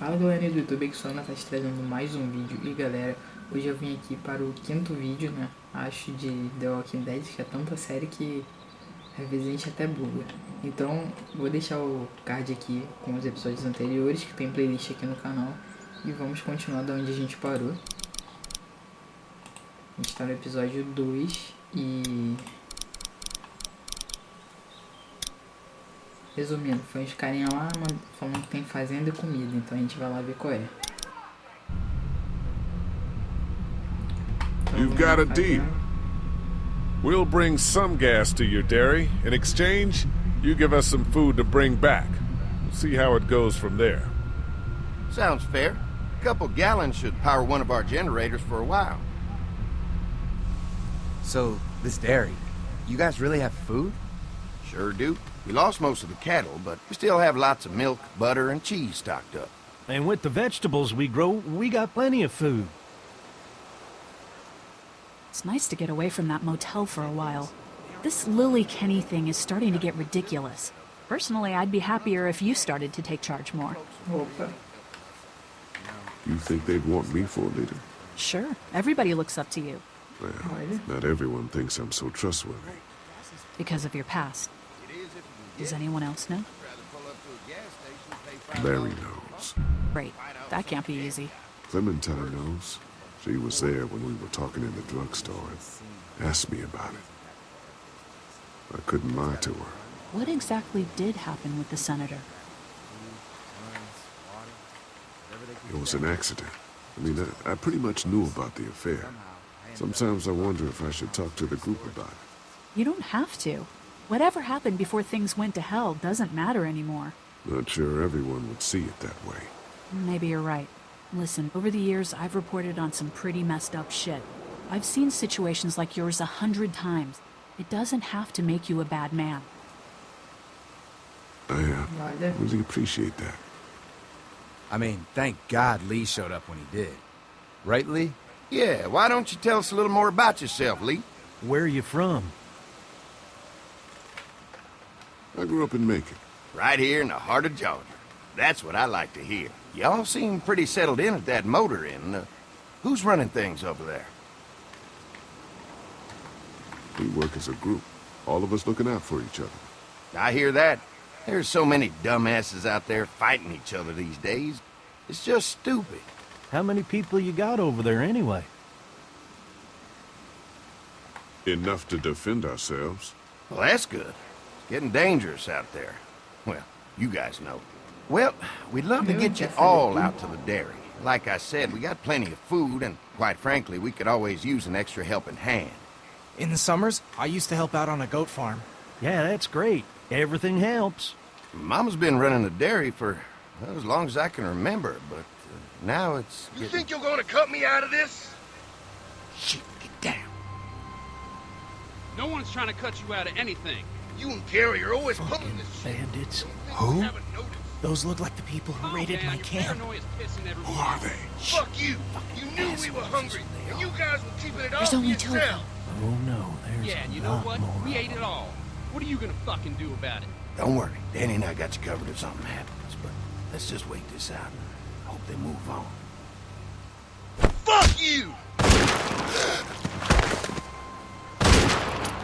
Fala galera do YouTube, aqui sou Ana, tá te trazendo mais um vídeo. E galera, hoje eu vim aqui para o quinto vídeo, né? Acho de The Walking Dead, que é tanta série que às vezes a gente até buga. Então vou deixar o card aqui com os episódios anteriores, que tem playlist aqui no canal. E vamos continuar da onde a gente parou. A gente tá no episódio 2 e... Resumindo, foi uns carinha lá falando que tem fazenda e comida, então a gente vai lá ver qual é. You've got a deal. We'll bring some gas to your dairy. In exchange, you give us some food to bring back. We'll see how it goes from there. Sounds fair. A couple gallons should power one of our generators for a while. So, this dairy, you guys really have food? Sure do. We lost most of the cattle, but we still have lots of milk, butter, and cheese stocked up. And with the vegetables we grow, we got plenty of food. It's nice to get away from that motel for a while. This Lily Kenny thing is starting to get ridiculous. Personally, I'd be happier if you started to take charge more. Opa. You think they'd want me for a leader? Sure, everybody looks up to you. Well, not everyone thinks I'm so trustworthy. Because of your past. Does anyone else know? Larry knows. Great. That can't be easy. Clementine knows. She was there when we were talking in the drugstore and asked me about it. I couldn't lie to her. What exactly did happen with the senator? It was an accident. I mean, I pretty much knew about the affair. Sometimes I wonder if I should talk to the group about it. You don't have to. Whatever happened before things went to hell doesn't matter anymore. Not sure everyone would see it that way. Maybe you're right. Listen, over the years, I've reported on some pretty messed up shit. I've seen situations like yours 100 times. It doesn't have to make you a bad man. I really appreciate that. I mean, thank God Lee showed up when he did. Right, Lee? Yeah, why don't you tell us a little more about yourself, Lee? Where are you from? I grew up in Macon. Right here in the heart of Georgia. That's what I like to hear. Y'all seem pretty settled in at that motor inn. Who's running things over there? We work as a group. All of us looking out for each other. I hear that. There's so many dumbasses out there fighting each other these days. It's just stupid. How many people you got over there anyway? Enough to defend ourselves. Well, that's good. It's getting dangerous out there. Well, you guys know. Well, we'd love to get you all out to the dairy. Like I said, we got plenty of food, and quite frankly, we could always use an extra helping hand. In the summers, I used to help out on a goat farm. Yeah, that's great. Everything helps. Mama's been running the dairy for well, as long as I can remember, but now it's You think you're gonna cut me out of this? Shit, get down. No one's trying to cut you out of anything. You and Gary are always pulling this shit. Bandits. Who? Haven't noticed. Those look like the people who raided my camp. Who are they? Fuck you! You knew we were hungry, and you guys were keeping it all There's for only two of them. yourself. Oh no, there's Yeah, and you a know lot what? more. We ate it all. What are you gonna fucking do about it? Don't worry, Danny and I got you covered if something happens, but let's just wait this out and hope they move on. Fuck you!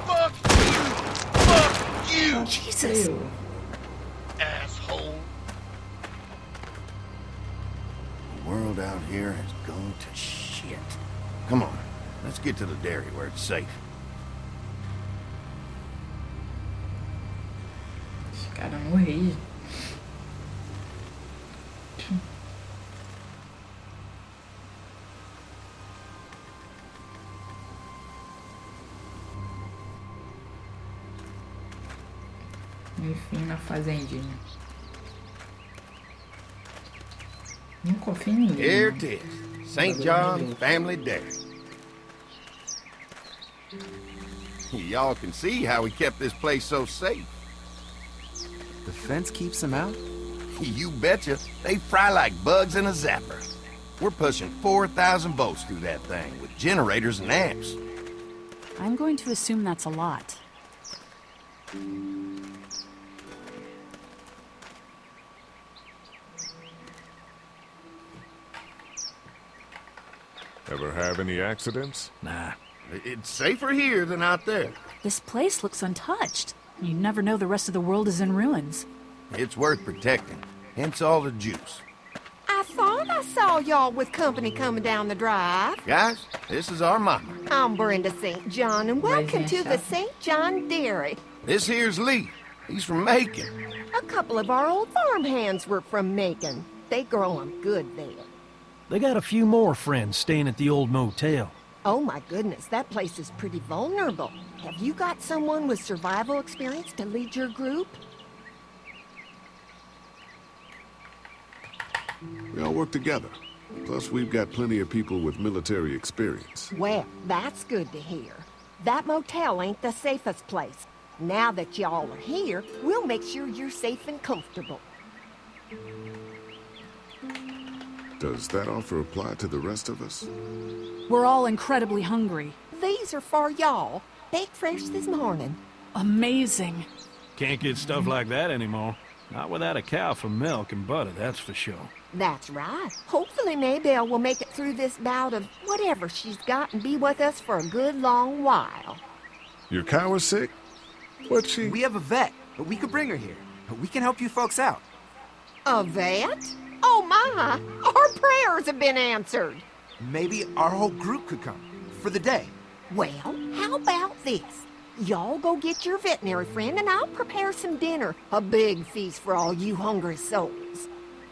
Fuck you! Fuck you! Jesus! Eu. Asshole! The world out here has gone to shit. Come on, let's get to the dairy where it's safe. Esse cara morreu. Enfim, na fazendinha. Não confio em ninguém. Here né? it is, St. John Family Dairy. Y'all can see how we kept this place so safe. The fence keeps them out? You betcha. They fry like bugs in a zapper. We're pushing 4,000 volts through that thing with generators and amps. I'm going to assume that's a lot. Ever have any accidents? Nah. It's safer here than out there. This place looks untouched. You never know the rest of the world is in ruins. It's worth protecting. Hence all the juice. I thought I saw y'all with company coming down the drive. Guys, this is our mama. I'm Brenda St. John, and welcome to the St. John Dairy. This here's Lee. He's from Macon. A couple of our old farm hands were from Macon. They grow 'em good there. They got a few more friends staying at the old motel. Oh my goodness, that place is pretty vulnerable. Have you got someone with survival experience to lead your group? We all work together. Plus, we've got plenty of people with military experience. Well, that's good to hear. That motel ain't the safest place. Now that y'all are here, we'll make sure you're safe and comfortable. Does that offer apply to the rest of us? We're all incredibly hungry. These are for y'all. Baked fresh this morning. Amazing. Can't get stuff like that anymore. Not without a cow for milk and butter, that's for sure. That's right. Hopefully Maybelle will make it through this bout of whatever she's got and be with us for a good long while. Your cow is sick? What's she? We have a vet, but we could bring her here. We can help you folks out. A vet? Oh my! Our prayers have been answered. Maybe our whole group could come for the day. Well, how about this? Y'all go get your veterinary friend and I'll prepare some dinner. A big feast for all you hungry souls.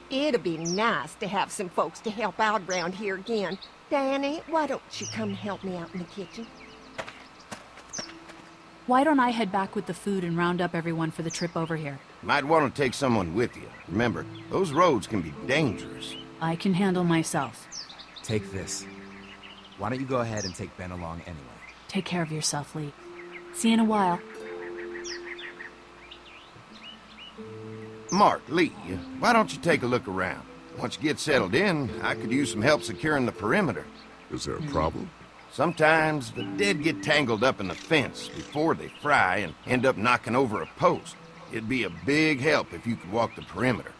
It'd be nice to have some folks to help out around here again. Danny, why don't you come help me out in the kitchen? Why don't I head back with the food and round up everyone for the trip over here? Might want to take someone with you. Remember, those roads can be dangerous. I can handle myself. Take this. Why don't you go ahead and take Ben along anyway? Take care of yourself, Lee. See you in a while. Mark, Lee, why don't you take a look around? Once you get settled in, I could use some help securing the perimeter. Is there a problem? Sometimes the dead get tangled up in the fence before they fry and end up knocking over a post. It'd be a big help if you could walk the perimeter.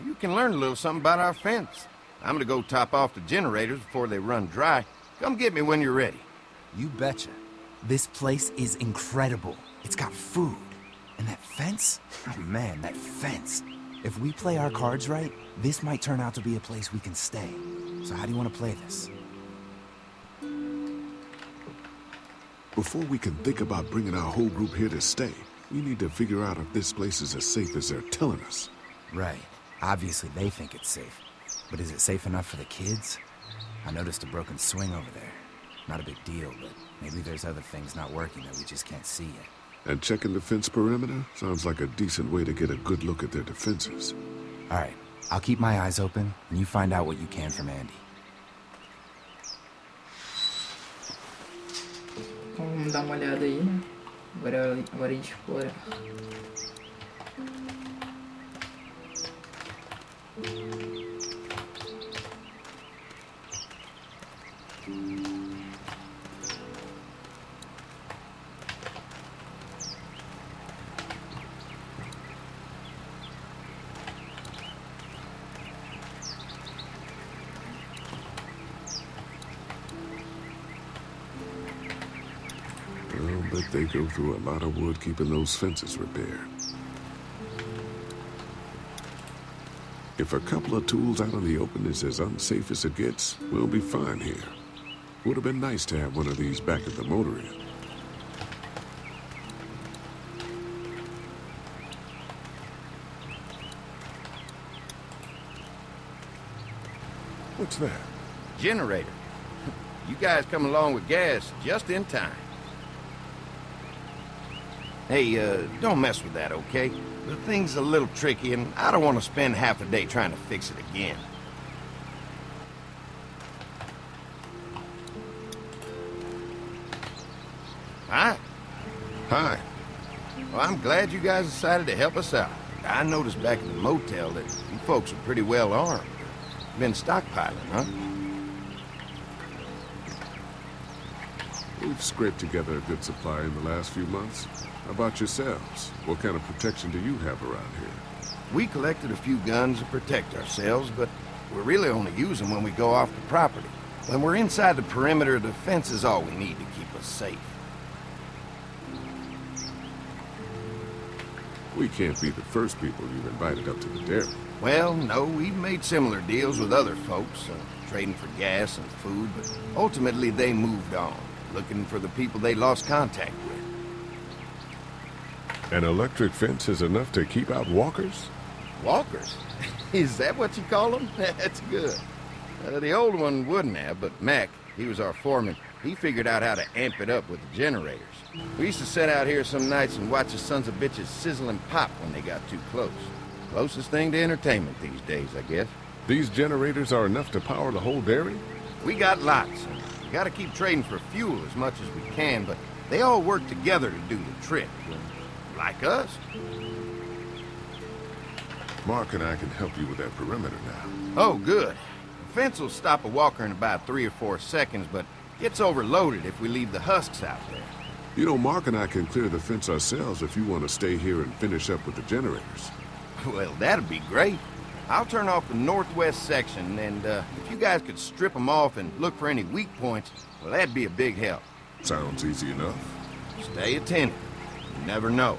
You can learn a little something about our fence. I'm gonna go top off the generators before they run dry. Come get me when you're ready. You betcha. This place is incredible. It's got food. And that fence? Oh man, that fence. If we play our cards right, this might turn out to be a place we can stay. So how do you want to play this? Before we can think about bringing our whole group here to stay, we need to figure out if this place is as safe as they're telling us. Right. Obviously they think it's safe. But is it safe enough for the kids? I noticed a broken swing over there. Not a big deal, but maybe there's other things not working that we just can't see yet. And checking the fence perimeter sounds like a decent way to get a good look at their defenses. All right. I'll keep my eyes open, and you find out what you can from Andy. Vamos dar uma olhada aí, né? Agora é hora de explorar. I'll bet they go through a lot of wood keeping those fences repaired. If a couple of tools out in the open is as unsafe as it gets, we'll be fine here. Would have been nice to have one of these back at the motor inn. What's that? Generator. You guys come along with gas just in time. Hey, don't mess with that, okay? The thing's a little tricky, and I don't want to spend half a day trying to fix it again. Hi. Hi. Well, I'm glad you guys decided to help us out. I noticed back at the motel that you folks are pretty well armed. Been stockpiling, huh? We've scraped together a good supply in the last few months. How about yourselves? What kind of protection do you have around here? We collected a few guns to protect ourselves, but we really only use them when we go off the property. When we're inside the perimeter, the fence is all we need to keep us safe. We can't be the first people you've invited up to the dairy. Well, no, we've made similar deals with other folks, trading for gas and food, but ultimately they moved on, looking for the people they lost contact with. An electric fence is enough to keep out walkers? Walkers? Is that what you call them? That's good. The old one wouldn't have, but Mac, he was our foreman, he figured out how to amp it up with the generators. We used to sit out here some nights and watch the sons of bitches sizzle and pop when they got too close. Closest thing to entertainment these days, I guess. These generators are enough to power the whole dairy? We got lots, and we gotta keep trading for fuel as much as we can, but they all work together to do the trick. Like us. Mark and I can help you with that perimeter now. Oh, good. The fence will stop a walker in about 3 or 4 seconds, but gets overloaded if we leave the husks out there. You know, Mark and I can clear the fence ourselves if you want to stay here and finish up with the generators. Well, that'd be great. I'll turn off the northwest section, and if you guys could strip them off and look for any weak points, well, that'd be a big help. Sounds easy enough. Stay attentive. You never know.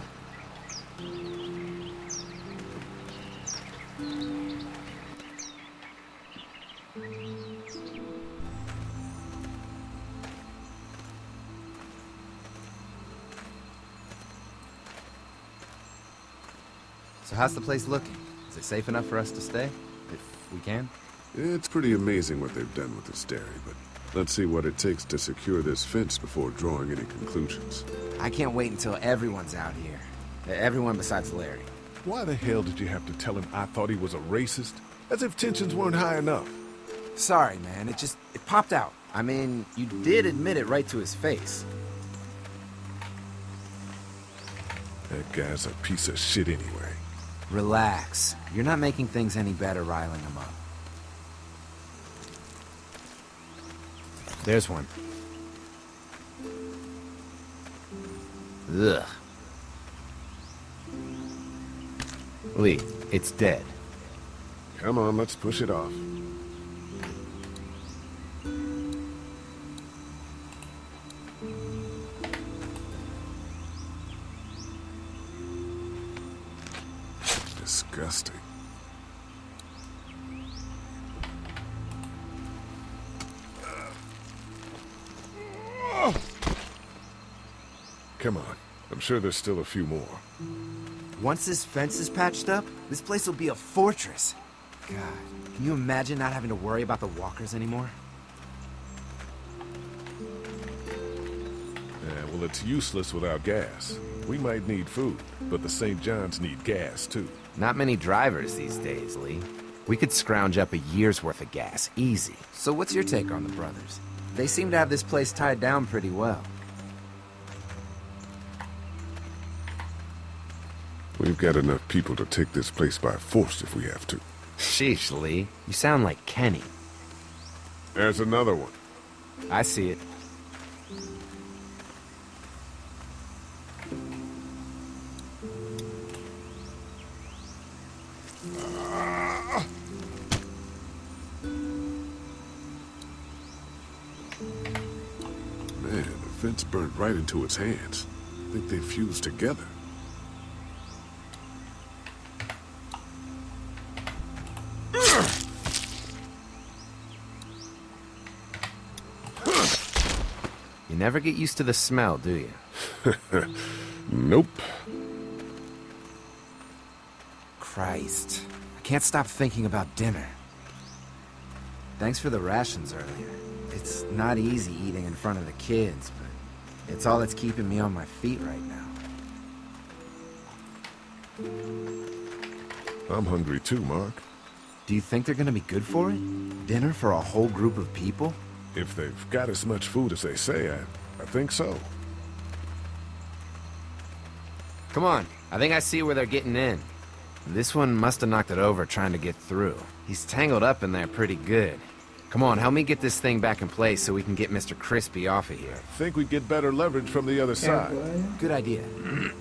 So how's the place looking? Is it safe enough for us to stay? If we can? It's pretty amazing what they've done with this dairy, but let's see what it takes to secure this fence before drawing any conclusions. I can't wait until everyone's out here. Everyone besides Larry. Why the hell did you have to tell him I thought he was a racist? As if tensions weren't high enough. Sorry, man. It popped out. I mean, you did admit it right to his face. That guy's a piece of shit anyway. Relax. You're not making things any better riling him up. There's one. Ugh. Lee, it's dead. Come on, let's push it off. Disgusting. Come on. I'm sure there's still a few more. Once this fence is patched up, this place will be a fortress. God, can you imagine not having to worry about the walkers anymore? Yeah, well, it's useless without gas. We might need food, but the St. John's need gas, too. Not many drivers these days, Lee. We could scrounge up a year's worth of gas, easy. So what's your take on the brothers? They seem to have this place tied down pretty well. We've got enough people to take this place by force if we have to. Sheesh, Lee. You sound like Kenny. There's another one. I see it. Man, the fence burnt right into its hands. I think they fused together. You never get used to the smell, do you? Nope. Christ. I can't stop thinking about dinner. Thanks for the rations earlier. It's not easy eating in front of the kids, but it's all that's keeping me on my feet right now. I'm hungry too, Mark. Do you think they're gonna be good for it? Dinner for a whole group of people? If they've got as much food as they say, I think so. Come on, I think I see where they're getting in. This one must have knocked it over trying to get through. He's tangled up in there pretty good. Come on, help me get this thing back in place so we can get Mr. Crispy off of here. I think we get better leverage from the other side. Good idea.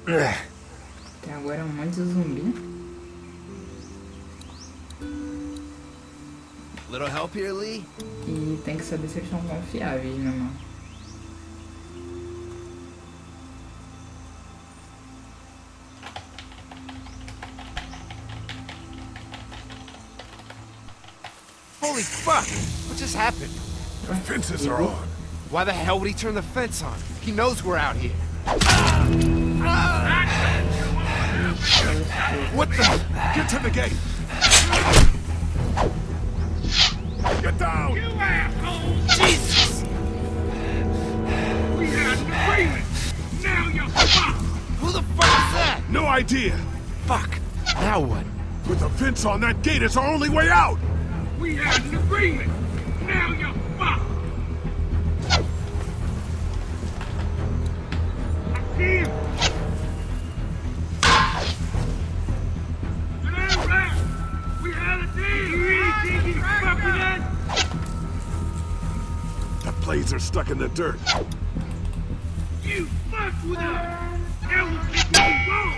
Até agora é um monte de zumbi. Little help here, Lee? E tem que saber se eles são confiáveis, né, mano? Holy fuck! What just happened? The fences are on. Why the hell would he turn the fence on? He knows we're out here. What the? Get to the gate. Get down! You assholes! Jesus! We had an agreement! Now you're fucked! Who the fuck is that? No idea. Fuck! Now what? With the fence on that gate, it's our only way out. We had an agreement! Now you're fucked! I see him! Get back! We had a deal! You really think you can fuck with us? The blades are stuck in the dirt. You fucked with us! Now we'll keep you wrong!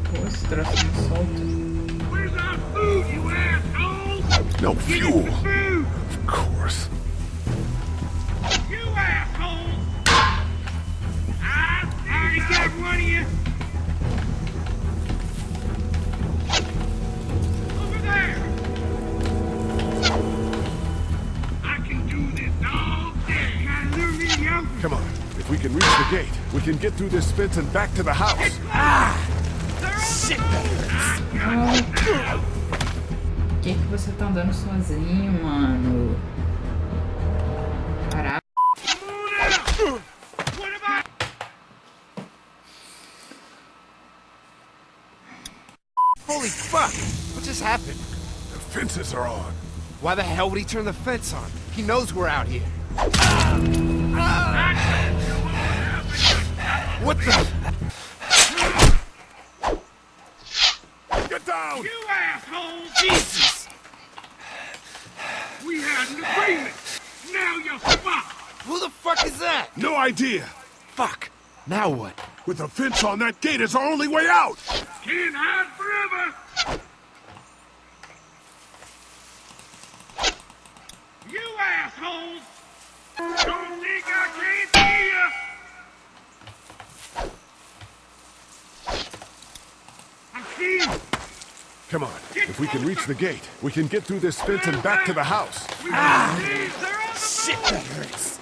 Pô, esse troço não solta. Where's our food, you assholes? No Give fuel. us the food! Of course. You assholes! I already got one of you! Over there! I can do this all day! Gotta lure me out! Come on. If we can reach the gate, we can get through this fence and back to the house. Shit! Por que você tá andando sozinho, mano? Caraca. Holy fuck! What just happened? The fences are on. Why the hell would he turn the fence on? He knows we're out here. What the? Get down! You assholes! Jesus! We had an agreement! Now you're fucked! Who the fuck is that? No idea. Fuck! Now what? With the fence on that gate, it's our only way out. Can't hide forever! You assholes! Don't think I can't see ya! I see him! Come on. If we can reach the gate, we can get through this fence and back to the house. We got these! They're on the Shit, move! that hurts.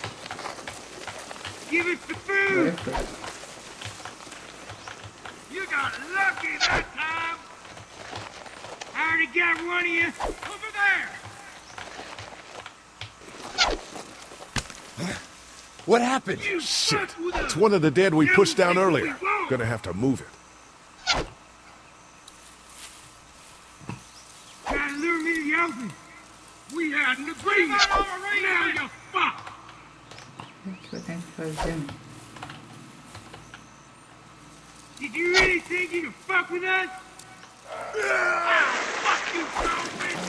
Give us the food! You got lucky that time! I already got one of you! Over there! What happened? You Shit. fuck with us! It's one of the dead we Now pushed down take what earlier. we want. Gonna have to move it. Try to lure me to the open. We had an agreement. Now you're fucked. O que eu tenho que fazer, mano? Did you really think you could fuck with us? Fuck you, son bitch!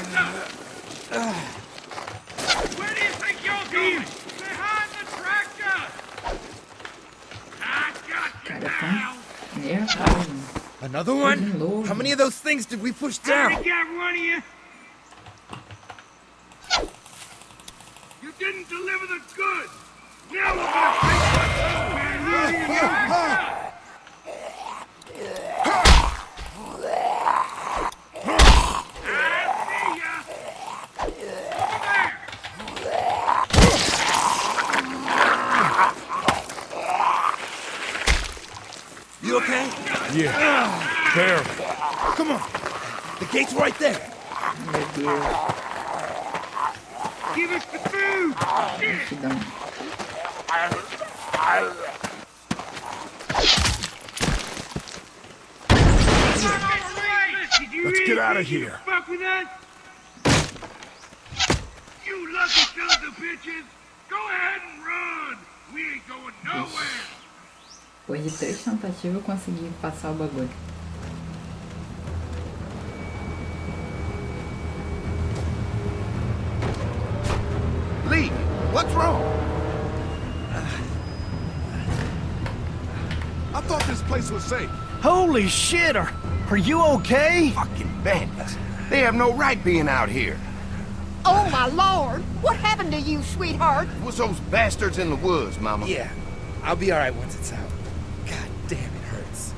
Where do you think you're going? Behind the tractor! I got you Cara, now! tão nervoso, mano. Another one? How many of those things did we push I down? already got one of you! You didn't deliver the goods! Now we're gonna take what You okay? Yeah. Barely. Come on. The gate's right there. Meu Deus. Give us the food! Que dá um... Let's get out of here. Fuck with us? You lucky sons of bitches! Go ahead and run! We ain't going nowhere! Depois de 3 tentativas eu consegui passar o bagulho. Lee, what's wrong? I thought this place was safe. Holy shit, are you okay? Fucking bandits. They have no right being out here. Oh, my lord! What happened to you, sweetheart? It was those bastards in the woods, Mama. Yeah, I'll be alright once it's out. God damn, it hurts.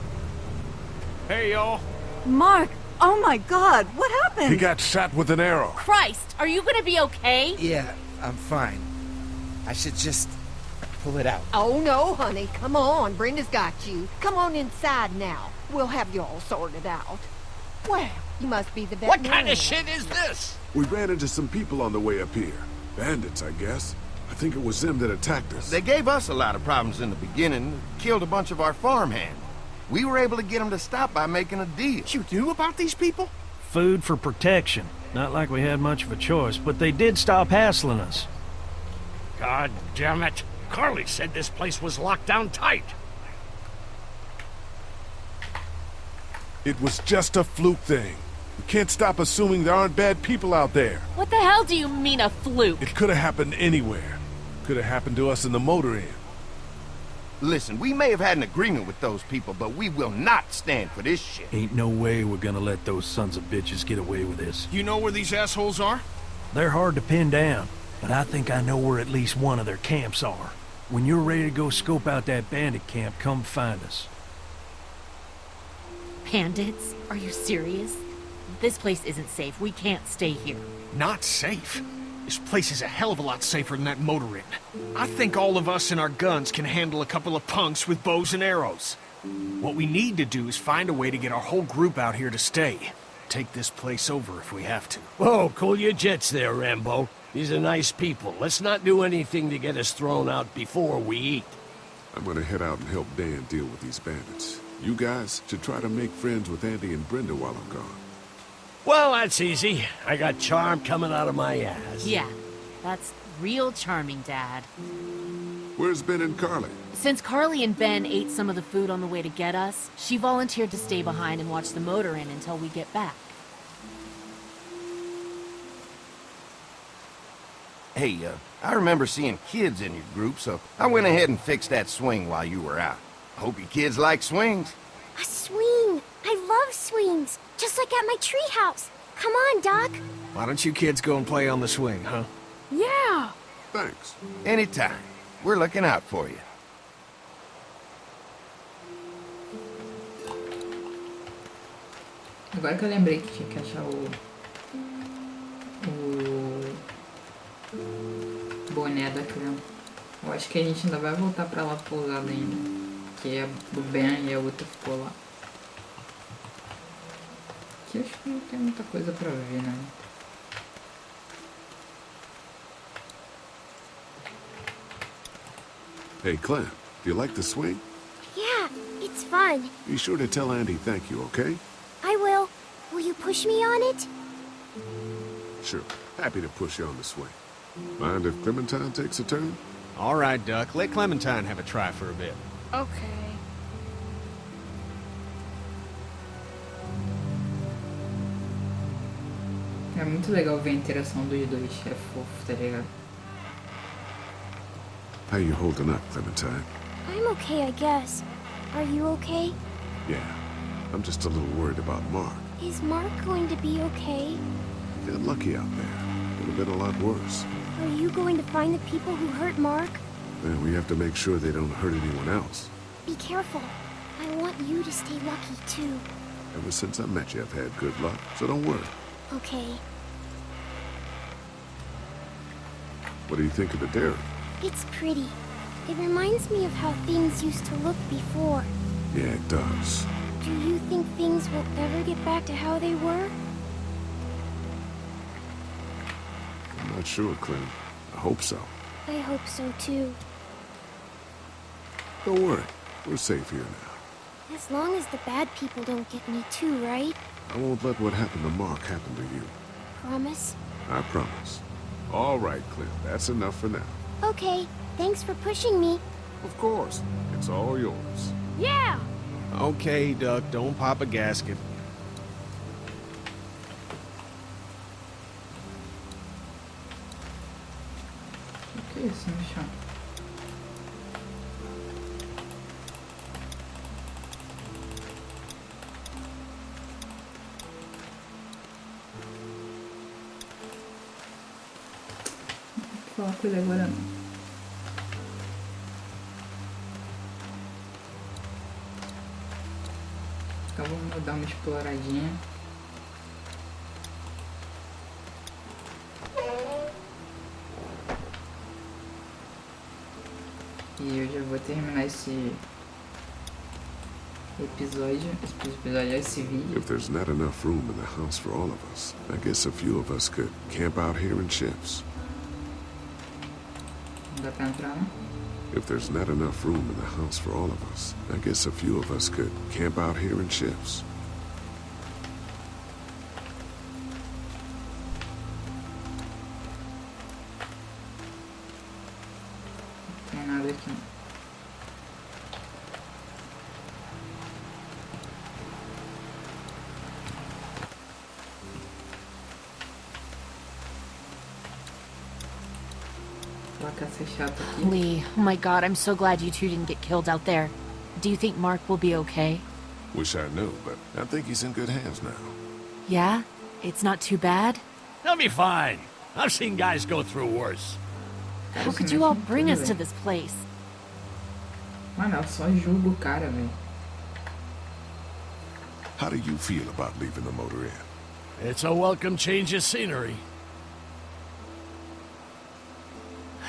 Hey, y'all. Mark! Oh my god, what happened? He got shot with an arrow. Christ, are you gonna be okay? Yeah, I'm fine. I should just pull it out. Oh, no, honey. Come on. Brenda's got you. Come on inside now. We'll have you all sorted out. Well, you must be the What veterinarian. kind of shit is this? We ran into some people on the way up here. Bandits, I guess. I think it was them that attacked us. They gave us a lot of problems in the beginning. Killed a bunch of our farmhands. We were able to get them to stop by making a deal. You knew about these people? Food for protection. Not like we had much of a choice, but they did stop hassling us. God damn it. Carly said this place was locked down tight. It was just a fluke thing. We can't stop assuming there aren't bad people out there. What the hell do you mean a fluke? It could have happened anywhere. Could have happened to us in the motor inn. Listen, we may have had an agreement with those people, but we will not stand for this shit. Ain't no way we're gonna let those sons of bitches get away with this. You know where these assholes are? They're hard to pin down, but I think I know where at least one of their camps are. When you're ready to go scope out that bandit camp, come find us. Bandits? Are you serious? This place isn't safe. We can't stay here. Not safe. This place is a hell of a lot safer than that motor inn. I think all of us and our guns can handle a couple of punks with bows and arrows. What we need to do is find a way to get our whole group out here to stay. Take this place over if we have to. Whoa, cool your jets there, Rambo. These are nice people. Let's not do anything to get us thrown out before we eat. I'm gonna head out and help Dan deal with these bandits. You guys should try to make friends with Andy and Brenda while I'm gone. Well, that's easy. I got charm coming out of my ass. Yeah, that's real charming, Dad. Where's Ben and Carly? Since Carly and Ben ate some of the food on the way to get us, she volunteered to stay behind and watch the motor inn until we get back. Hey, I remember seeing kids in your group, so I went ahead and fixed that swing while you were out. Hope you kids like swings. A swing! I love swings! Just like at my treehouse. Come on, Doc. Why don't you kids go and play on the swing, huh? Yeah! Thanks. Anytime. We're looking out for you. Agora que eu lembrei que tinha que achar o boné da Clem. Eu acho que a gente ainda vai voltar pra lá pousada ainda. Que o Ben e a outra ficou lá. Aqui acho que não tem muita coisa pra ver, né? Hey, Clem, do you like the swing? Yeah, it's fun. Be sure to tell Andy thank you, okay? I will. Will you push me on it? Sure. Happy to push you on the swing. Mind if Clementine takes a turn? All right, Duck. Let Clementine have a try for a bit. Okay. É muito legal ver a interação dos dois, é fofo, tá ligado? How you holding up, Clementine? I'm okay, I guess. Are you okay? Yeah, I'm just a little worried about Mark. Is Mark going to be okay? They're lucky out there. Could have been a lot worse. Are you going to find the people who hurt Mark? Then we have to make sure they don't hurt anyone else. Be careful. I want you to stay lucky, too. Ever since I met you, I've had good luck, so don't worry. Okay. What do you think of the dairy? It's pretty. It reminds me of how things used to look before. Yeah, it does. Do you think things will ever get back to how they were? I'm not sure, Clem. I hope so. I hope so, too. Don't worry. We're safe here now. As long as the bad people don't get me too, right? I won't let what happened to Mark happen to you. Promise? I promise. All right, Clem. That's enough for now. Okay. Thanks for pushing me. Of course. It's all yours. Yeah! Okay, Duck. Don't pop a gasket. O que é isso no chão? falar com ele agora não. Então vamos dar uma exploradinha. E eu já vou terminar esse episódio, esse vídeo. If there's not enough room in the house for all of us, I guess a few of us could camp out here in shifts. Não dá pra entrar, não? If there's not enough room in the house for all of us, I guess a few of us could camp out here in shifts. Não tem nada aqui, não. Lee, oh my god, I'm so glad you two didn't get killed out there. Do you think Mark will be okay? Wish I knew, but I think he's in good hands now. Yeah? It's not too bad? He'll be fine. I've seen guys go through worse. How could you all bring us to this place? Mano, eu só julgo o cara, velho. How do you feel about leaving the motor in? It's a welcome change of scenery.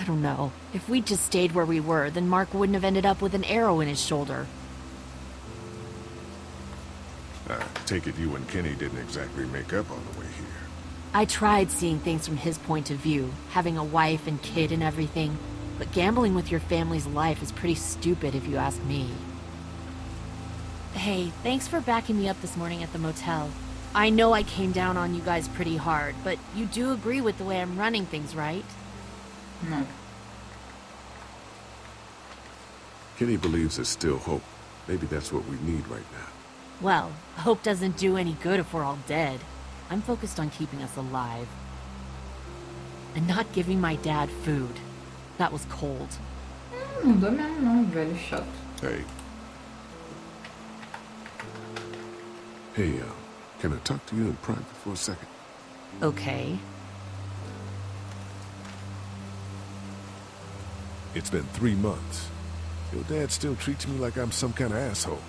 I don't know. If we'd just stayed where we were, then Mark wouldn't have ended up with an arrow in his shoulder. I take it you and Kenny didn't exactly make up on the way here. I tried seeing things from his point of view, having a wife and kid and everything, but gambling with your family's life is pretty stupid if you ask me. Hey, thanks for backing me up this morning at the motel. I know I came down on you guys pretty hard, but you do agree with the way I'm running things, right? No. Kenny believes there's still hope. Maybe that's what we need right now. Well, hope doesn't do any good if we're all dead. I'm focused on keeping us alive. And not giving my dad food. That was cold. Não dou mesmo não, velho chato. Hey. Hey, can I talk to you in private for a second? Okay. It's been 3 months. Your dad still treats me like I'm some kind of asshole.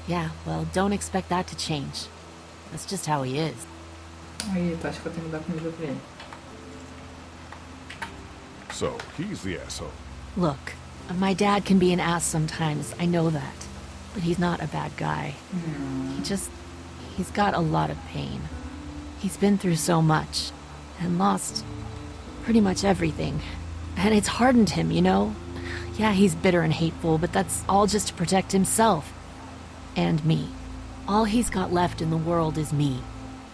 Yeah, well, don't expect that to change. That's just how he is. Aí, tu acha que eu tenho que dar comida pra ele? So, he's the asshole. Look, my dad can be an ass sometimes, I know that. But he's not a bad guy. He's got a lot of pain. He's been through so much, and lost pretty much everything. And it's hardened him, you know? Yeah, he's bitter and hateful, but that's all just to protect himself. And me. All he's got left in the world is me.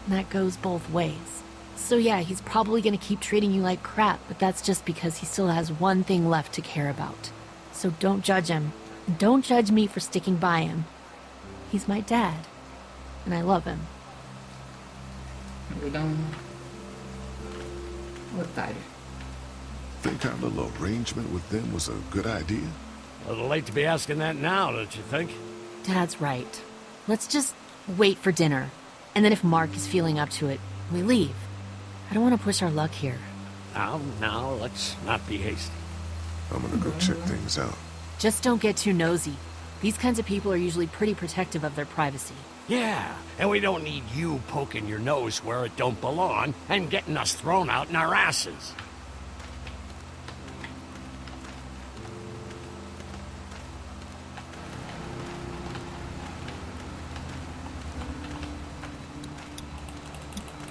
And that goes both ways. So yeah, he's probably gonna keep treating you like crap, but that's just because he still has one thing left to care about. So don't judge him. And don't judge me for sticking by him. He's my dad. And I love him. Ele é otário. Think our little arrangement with them was a good idea? A little late to be asking that now, don't you think? Dad's right. Let's just wait for dinner. And then if Mark is feeling up to it, we leave. I don't want to push our luck here. Now, let's not be hasty. I'm gonna go check things out. Just don't get too nosy. These kinds of people are usually pretty protective of their privacy. Yeah, and we don't need you poking your nose where it don't belong and getting us thrown out in our asses.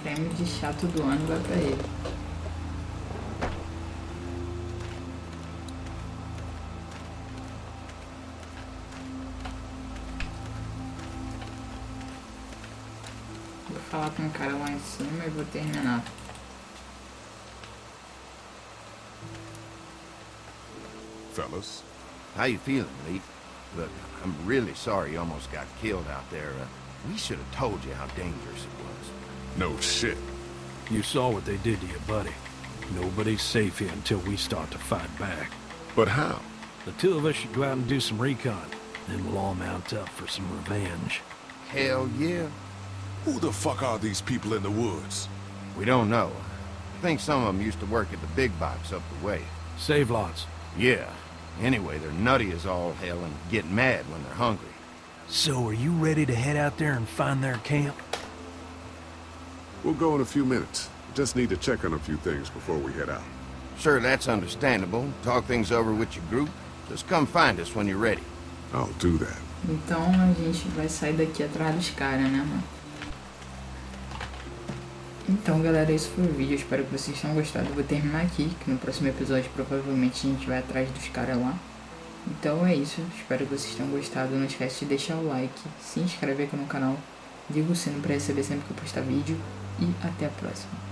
Prêmio de chato do ano vai pra ele. Vou falar com o cara lá em cima e vou terminar. Fellas. How you feeling, Lee? Look, I'm really sorry you almost got killed out there. We should have told you how dangerous it was. No shit. You saw what they did to your buddy. Nobody's safe here until we start to fight back. But how? The two of us should go out and do some recon. Then we'll all mount up for some revenge. Hell yeah. Who the fuck are these people in the woods? We don't know. think some of them used to work at the big box up the way. Save lots. Yeah. Anyway, they're nutty as all hell and get mad when they're hungry. So, are you ready to head out there and find their camp? We'll go in a few minutes. Just need to check on a few things before we head out. Sure, that's understandable. Talk things over with your group. Just come find us when you're ready. I'll do that. Então a gente vai sair daqui atrás dos caras, né, mano? Então, galera, esse foi o vídeo. Eu espero que vocês tenham gostado. Eu vou terminar aqui, que no próximo episódio provavelmente a gente vai atrás dos caras lá. Então é isso. Espero que vocês tenham gostado. Não esquece de deixar o like, se inscrever aqui no canal, liga o sino para receber sempre que eu postar vídeo. E até a próxima.